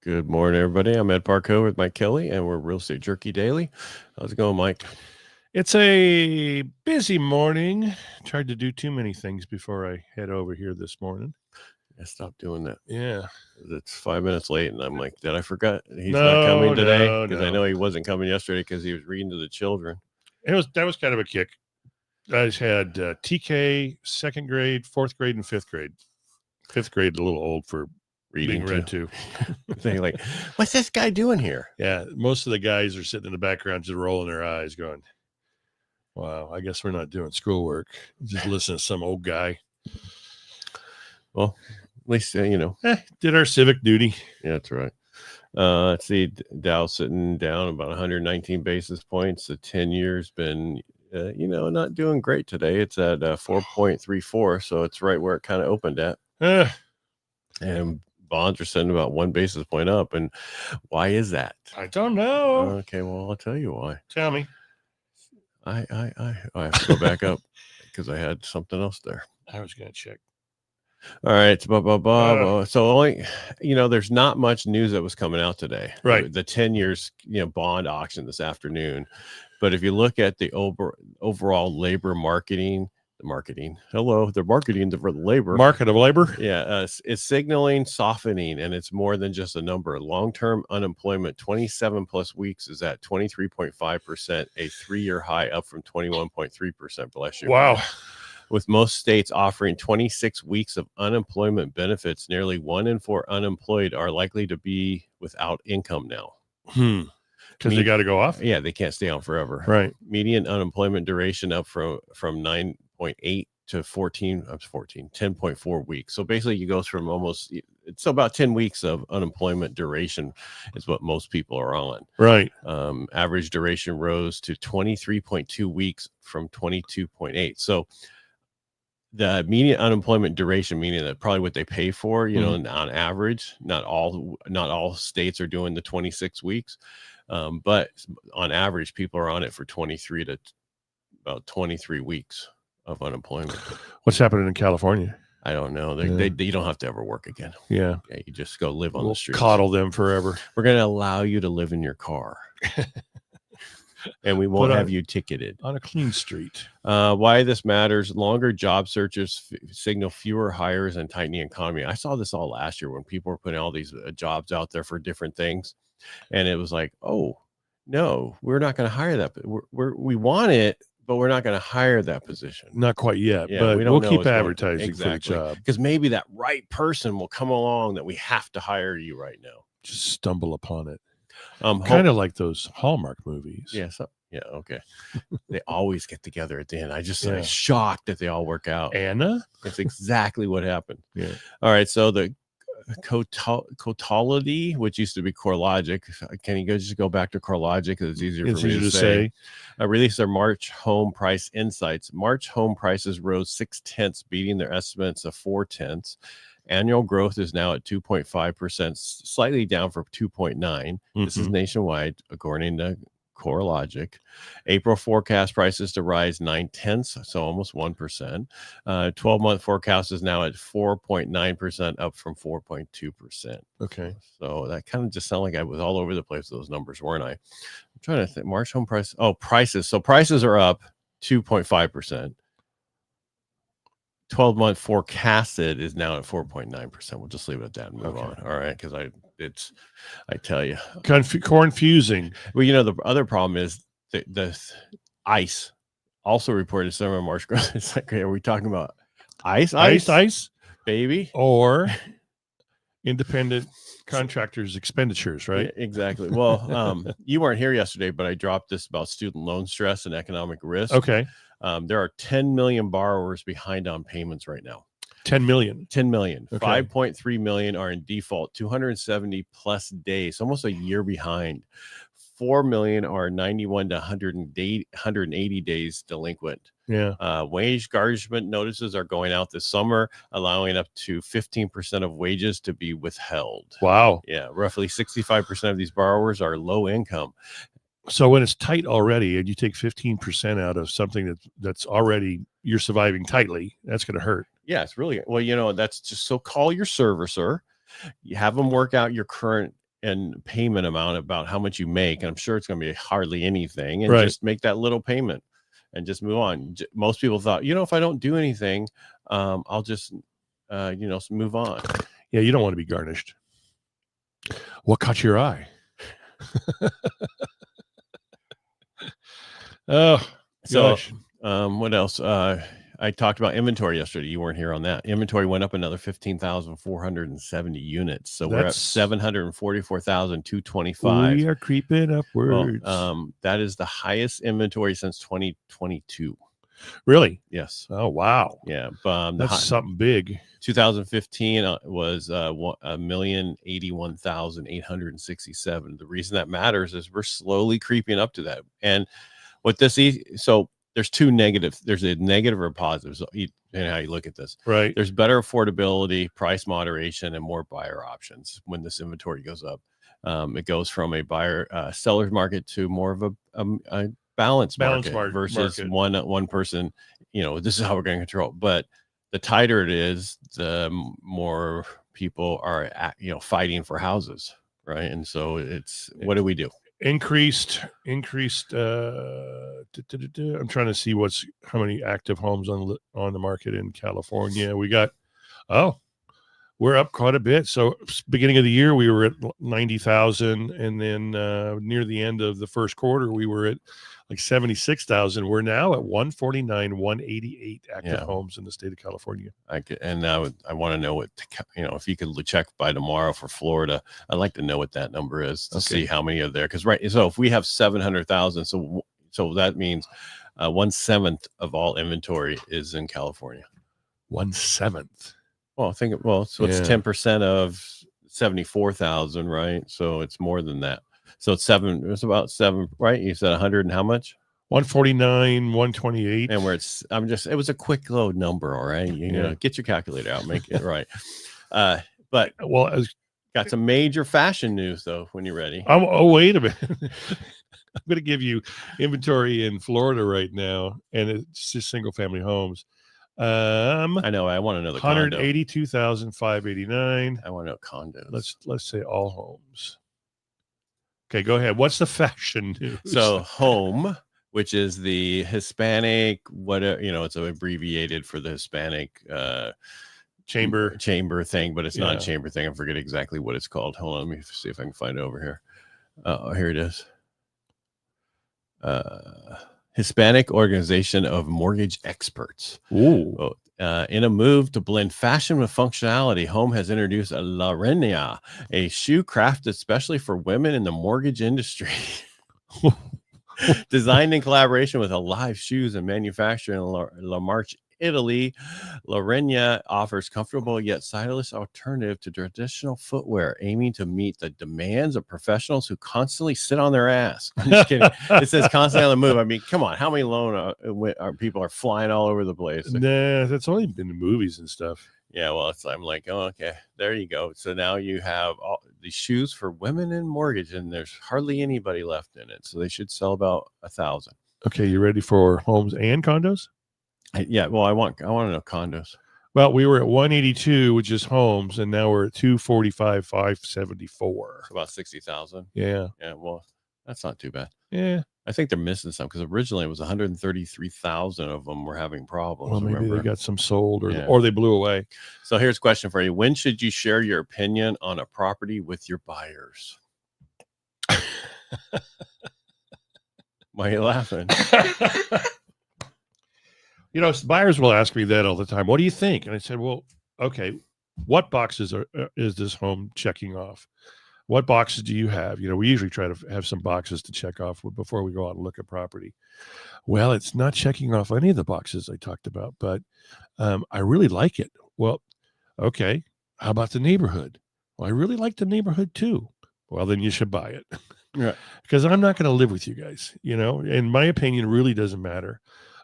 Good morning, everybody. I'm Ed Parcaut with Mike Kelly, and we're Real Estate Jerky Daily. How's it going, Mike? It's a busy morning. Tried to do too many things before I head over here this morning. Yeah, stop doing that. Yeah. It's 5 minutes late, and I'm like, did I forget he's not coming today? Because I know he wasn't coming yesterday because he was reading to the children. That was kind of a kick. I just had TK, second grade, fourth grade, and fifth grade. Fifth grade, a little old for being read to. They're like, what's this guy doing here? Yeah, most of the guys are sitting in the background just rolling their eyes going, wow, I guess we're not doing schoolwork. Just listening to some old guy. Well, at least, did our civic duty. Yeah, that's right. Let's see, Dow sitting down about 119 basis points. The 10 years been, not doing great today. It's at 4.34, so it's right where it kind of opened at. And bonds are sitting about 1 basis point up. And why is that? I don't know. Okay, well, I'll tell you why. Tell me. I have to go back up because I had something else there. I was going to check. All right. So only, there's not much news that was coming out today. Right. The 10 years, bond auction this afternoon. But if you look at the overall labor marketing, they're marketing for the labor. Market of labor? Yeah. It's signaling softening, and it's more than just a number. Long-term unemployment, 27 plus weeks, is at 23.5%, a 3-year high, up from 21.3% last year. Wow. With most states offering 26 weeks of unemployment benefits, nearly 1 in 4 unemployed are likely to be without income now. Because they got to go off? Yeah, they can't stay on forever. Right. Median unemployment duration up from 9.8 to 10.4 weeks. So basically you go from it's about 10 weeks of unemployment duration is what most people are on. Right. Average duration rose to 23.2 weeks from 22.8. So the median unemployment duration, meaning that probably what they pay for, on average, not all states are doing the 26 weeks. But on average, people are on it for 23 to about 23 weeks of unemployment. What's happening in California? I don't know. They don't have to ever work again. Yeah. You just go live on the streets. Coddle them forever. We're going to allow you to live in your car. And we won't have you ticketed. On a clean street. Why this matters: longer job searches signal fewer hires and tightening economy. I saw this all last year when people were putting all these jobs out there for different things. And it was like, oh, no, we're not going to hire that. We want it, but we're not going to hire that position. Not quite yet, but we'll keep advertising for the job. Because maybe that right person will come along that we have to hire you right now. Just stumble upon it. Kind of like those Hallmark movies. Yeah. Yeah. Okay. They always get together at the end. I just am shocked that they all work out. Anna? That's exactly what happened. Yeah. All right. So the Cotality, which used to be CoreLogic. Can you just go back to CoreLogic because it's easier for me to say? Released their March home price insights. March home prices rose 0.6, beating their estimates of 0.4. Annual growth is now at 2.5%, slightly down from 2.9. This is nationwide, according to CoreLogic. April forecast prices to rise 0.9, so almost 1%. 12-month forecast is now at 4.9%, up from 4.2%. Okay. So that kind of just sounded like I was all over the place with those numbers, weren't I? I'm trying to think. March home price. Oh, prices. So prices are up 2.5%. 12-month forecasted is now at 4.9%. We'll just leave it at that and move on. All right, because I tell you, confusing. Well, the other problem is the ICE also reported summer March growth. It's like, are we talking about ICE, baby, or independent contractors' expenditures? Right. Yeah, exactly. Well, you weren't here yesterday, but I dropped this about student loan stress and economic risk. Okay. There are 10 million borrowers behind on payments right now. 10 million. 10 million. Okay. 5.3 million are in default, 270 plus days, almost a year behind. 4 million are 91 to 180 days delinquent. Yeah. Wage garnishment notices are going out this summer, allowing up to 15% of wages to be withheld. Wow. Yeah. Roughly 65% of these borrowers are low income. So when it's tight already and you take 15% out of something that's already you're surviving tightly, that's going to hurt. Yeah, it's really, well, that's just, so call your servicer, you have them work out your current and payment amount about how much you make, and I'm sure it's going to be hardly anything, and Right. just make that little payment and just move on. Most people thought, if I don't do anything, I'll just move on. Yeah, you don't want to be garnished. What caught your eye? Oh, so gosh. What else? I talked about inventory yesterday. You weren't here on that. Inventory went up another 15,470 units. So we're at 744,225. We are creeping upwards. Well, that is the highest inventory since 2022. Really? Yes. Oh, wow. Yeah. That's something big. 2015 was 1,081,867. The reason that matters is we're slowly creeping up to that. And what so there's two negatives. There's a negative or a positive. So how you look at this. Right. There's better affordability, price moderation, and more buyer options when this inventory goes up. It goes from a seller's market to more of a balanced market versus one person. This is how we're going to control. But the tighter it is, the more people are fighting for houses, right? And so what do we do? Increased. I'm trying to see how many active homes on the market in California. We're up quite a bit. So beginning of the year, we were at 90,000. And then near the end of the first quarter, we were at like 76,000. We're now at 149,188 active homes in the state of California. I want to know if you could check by tomorrow for Florida. I'd like to know what that number is to see how many are there. So if we have 700,000, so that means 1/7 of all inventory is in California. 1/7. Well, it's 10% of 74,000, right? So it's more than that. So it's about 7, right? You said 100 and how much? 149, 128. And it was a quick load number. All right. Get your calculator out, make it right. But got some major fashion news though, when you're ready. Wait a minute. I'm going to give you inventory in Florida right now. And it's just single family homes. I know. I want to know the 182,589. I want to know condos. Let's say all homes. Okay, go ahead. What's the fashion news? So home, which is the Hispanic, it's abbreviated for the Hispanic chamber thing, but it's not a chamber thing. I forget exactly what it's called. Hold on, let me see if I can find it over here. Here it is. Hispanic Organization of Mortgage Experts. Ooh. In a move to blend fashion with functionality, Home has introduced a La Reina, a shoe crafted especially for women in the mortgage industry. Designed in collaboration with Alive Shoes and manufactured in La Marche, Italy, La Reina offers comfortable yet stylish alternative to traditional footwear, aiming to meet the demands of professionals who constantly sit on their ass. I'm just kidding. It says constantly on the move. I mean, come on. How many people are flying all over the place? Nah, that's only been the movies and stuff. Yeah, well, I'm like, oh, okay, there you go. So now you have all these shoes for women in mortgage, and there's hardly anybody left in it. So they should sell about 1,000. Okay, you ready for homes and condos? Well, I want to know condos. Well, we were at 182, which is homes, and now we're at 245,574. So about 60,000. Yeah. Yeah. Well, that's not too bad. Yeah. I think they're missing some because originally it was 133,000 of them were having problems. Well, maybe they got some sold or they blew away. So here's a question for you. When should you share your opinion on a property with your buyers? Why are you laughing? Buyers will ask me that all the time. What do you think? And I said, well, okay, what boxes is this home checking off? What boxes do you have? We usually try to have some boxes to check off before we go out and look at property. Well, it's not checking off any of the boxes I talked about, but I really like it. Well, okay, how about the neighborhood? Well, I really like the neighborhood too. Well, then you should buy it. Yeah. Because I'm not going to live with you guys, and my opinion really doesn't matter.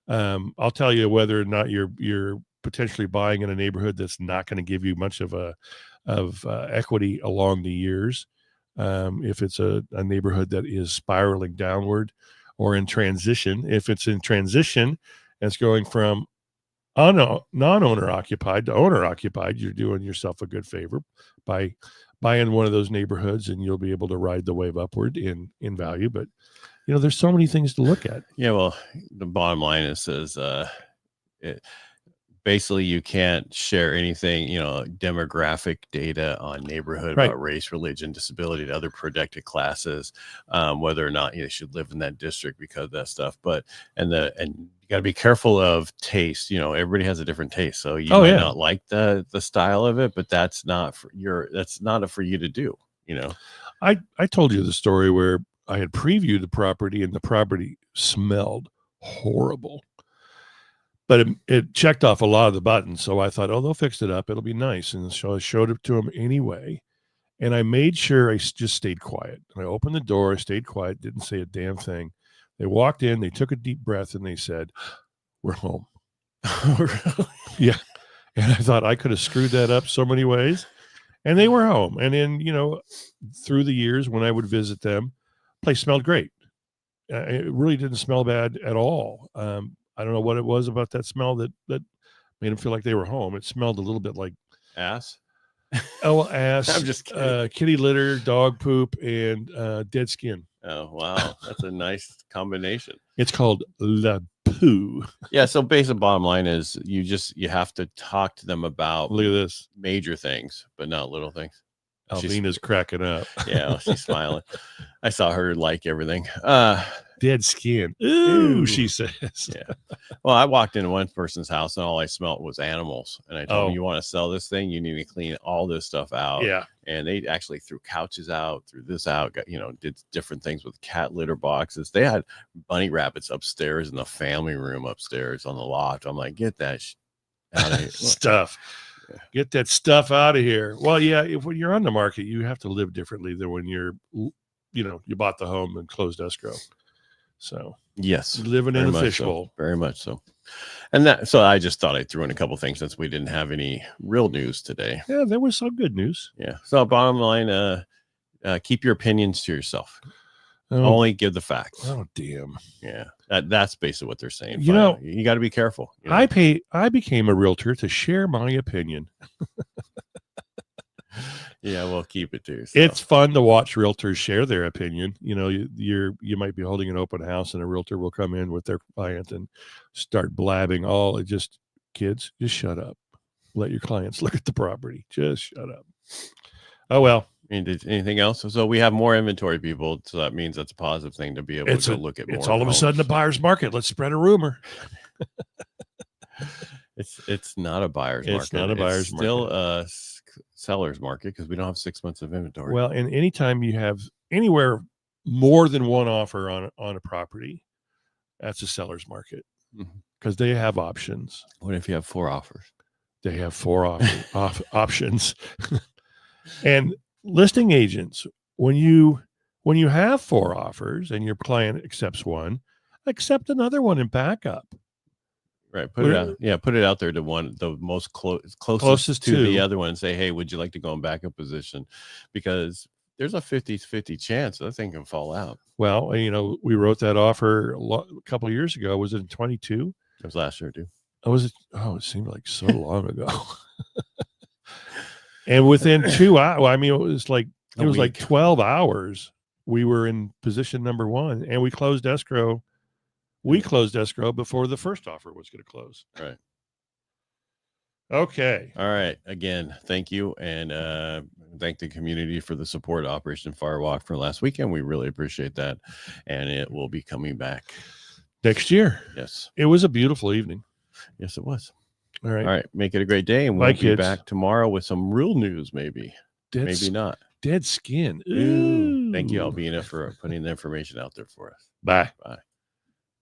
I'll tell you whether or not you're potentially buying in a neighborhood that's not going to give you much of equity along the years. If it's a neighborhood that is spiraling downward or in transition, if it's in transition, and it's going from non-owner occupied to owner occupied, you're doing yourself a good favor by buy in one of those neighborhoods and you'll be able to ride the wave upward in value. But, there's so many things to look at. Yeah, well, the bottom line is basically you can't share anything, demographic data on neighborhood Right. about race, religion, disability, and other protected classes, whether or not you should live in that district because of that stuff. But and you got to be careful of taste. Everybody has a different taste, so you might not like the style of it, but that's not for you to do. I told you the story where I had previewed the property and the property smelled horrible. But it checked off a lot of the buttons. So I thought, they'll fix it up. It'll be nice. And so I showed it to them anyway. And I made sure I just stayed quiet. And I opened the door. I stayed quiet. Didn't say a damn thing. They walked in. They took a deep breath. And they said, "We're home." Yeah. And I thought I could have screwed that up so many ways. And they were home. And then, through the years when I would visit them, the place smelled great. It really didn't smell bad at all. I don't know what it was about that smell that made them feel like they were home. It smelled a little bit like ass. Oh, ass. I'm just kidding. Kitty litter, dog poop, and dead skin. Oh, wow. That's a nice combination. It's called La Poo. Yeah. So basic bottom line is you have to talk to them about Look at this. major things, but not little things. Alvina's cracking up. Yeah, she's smiling. I saw her like everything. Dead skin. Ooh, she says. Yeah. Well, I walked into one person's house and all I smelled was animals. And I told them, you want to sell this thing, you need to clean all this stuff out. Yeah. And they actually threw couches out, threw this out, did different things with cat litter boxes. They had bunny rabbits upstairs in the family room upstairs on the loft. I'm like, get that out of here. Stuff. Yeah. Get that stuff out of here. Well, yeah, when you're on the market, you have to live differently than when you're, you bought the home and closed escrow. So yes, living in a fishbowl. Very much so. And so I just thought I'd throw in a couple things since we didn't have any real news today. Yeah, there was some good news. Yeah. So bottom line, keep your opinions to yourself. Only give the facts. Oh, damn. Yeah. That's basically what they're saying. You got to be careful. I became a realtor to share my opinion. Yeah, we'll keep it to yourself. It's fun to watch realtors share their opinion. You might be holding an open house and a realtor will come in with their client and start blabbing kids, just shut up. Let your clients look at the property. Just shut up. Oh, well. Anything else? So we have more inventory, people. So that means that's a positive thing to be able to look at more. It's all of a sudden a buyer's market. Let's spread a rumor. It's not a buyer's market. It's not a buyer's market. Still a seller's market because we don't have 6 months of inventory. Well, and anytime you have anywhere more than one offer on a property, that's a seller's market because they have options. What if you have 4 offers? They have 4 options. And listing agents, when you have 4 offers and your client accepts one, accept another one and back up. Right. Put it out. Yeah. Put it out there to the most closest to the other one and say, hey, would you like to go in backup position? Because there's a 50-50 chance that thing can fall out. Well, we wrote that offer a couple of years ago. Was it in 22? It was last year too. Was it? Oh, it seemed like so long ago. And within 2 hours, it was like 12 hours. We were in position number 1 and we closed escrow. We closed escrow before the first offer was going to close. Right. Okay. All right. Again, thank you. And thank the community for the support of Operation Firewalk for last weekend. We really appreciate that. And it will be coming back next year. Yes. It was a beautiful evening. Yes, it was. All right. All right. Make it a great day. And we'll be back tomorrow with some real news, maybe. Maybe not. Dead skin. Ooh. Thank you, Albina, for putting the information out there for us. Bye. Bye.